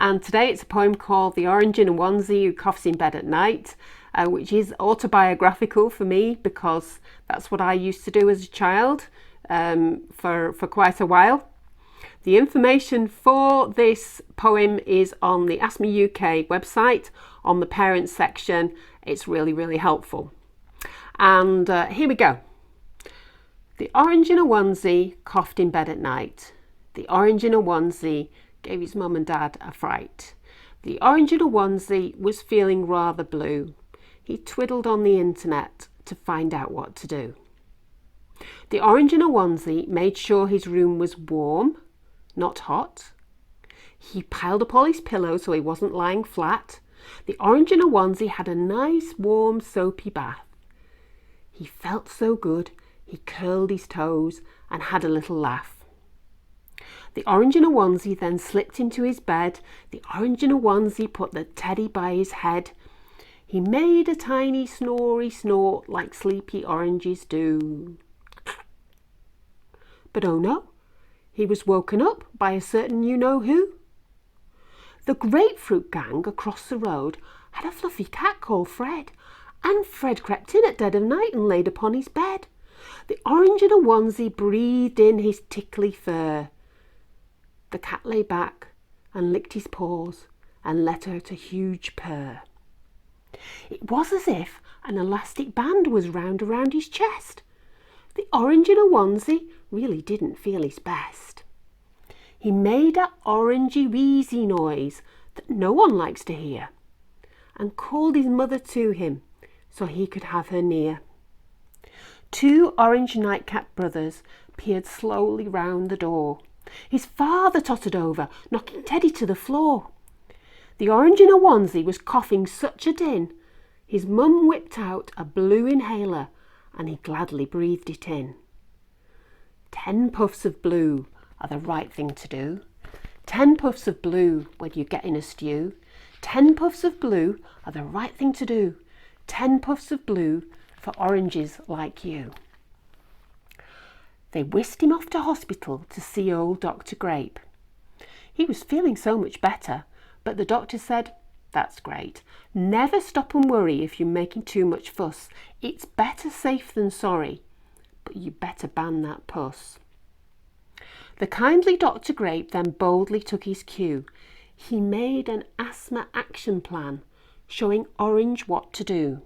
And today it's a poem called The Orange in a Onesie Who Coughs in Bed at Night, which is autobiographical for me because that's what I used to do as a child for quite a while. The information for this poem is on the Asthma UK website on the parents section. It's really helpful. And here we go. The orange in a onesie coughed in bed at night. The orange in a onesie gave his mum and dad a fright. The orange in a onesie was feeling rather blue. He twiddled on the internet to find out what to do. The orange in a onesie made sure his room was warm, not hot. He piled up all his pillows so he wasn't lying flat. The orange in a onesie had a nice warm soapy bath. He felt so good, he curled his toes and had a little laugh. The orange in a onesie then slipped into his bed. The orange in a onesie put the teddy by his head. He made a tiny snory snort like sleepy oranges do. But oh no, he was woken up by a certain you-know-who. The grapefruit gang across the road had a fluffy cat called Fred, and Fred crept in at dead of night and laid upon his bed. The orange in a onesie breathed in his tickly fur. The cat lay back and licked his paws and let out a huge purr. It was as if an elastic band was round around his chest. The orange in a onesie really didn't feel his best. He made a orangey wheezy noise that no one likes to hear and called his mother to him so he could have her near. Two orange nightcap brothers peered slowly round the door. His father tottered over, knocking Teddy to the floor. The orange in a onesie was coughing such a din. His mum whipped out a blue inhaler and he gladly breathed it in. 10 puffs of blue are the right thing to do. 10 puffs of blue when you get in a stew. 10 puffs of blue are the right thing to do. 10 puffs of blue for oranges like you. They whisked him off to hospital to see old Dr. Grape. He was feeling so much better, but the doctor said, "That's great. Never stop and worry if you're making too much fuss. It's better safe than sorry, but you better ban that puss." The kindly Dr. Grape then boldly took his cue. He made an asthma action plan, showing Orange what to do.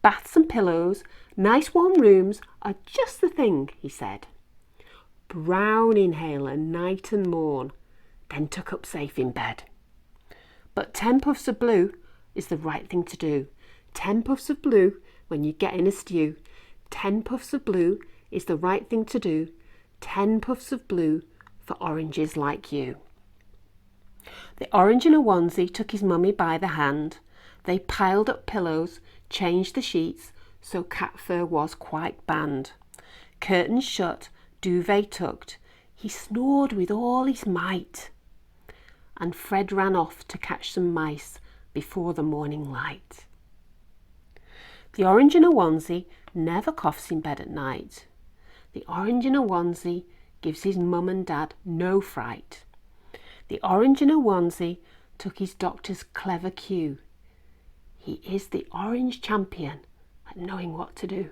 Baths and pillows, nice warm rooms are just the thing, he said. Brown inhaler night and morn, then tuck up safe in bed. But 10 puffs of blue is the right thing to do. 10 puffs of blue when you get in a stew. 10 puffs of blue is the right thing to do. 10 puffs of blue for oranges like you. The orange in a onesie took his mummy by the hand. They piled up pillows, changed the sheets, so cat fur was quite banned. Curtains shut, duvet tucked, he snored with all his might. And Fred ran off to catch some mice before the morning light. The orange in a onesie never coughs in bed at night. The orange in a onesie gives his mum and dad no fright. The orange in a onesie took his doctor's clever cue. He is the orange champion at knowing what to do.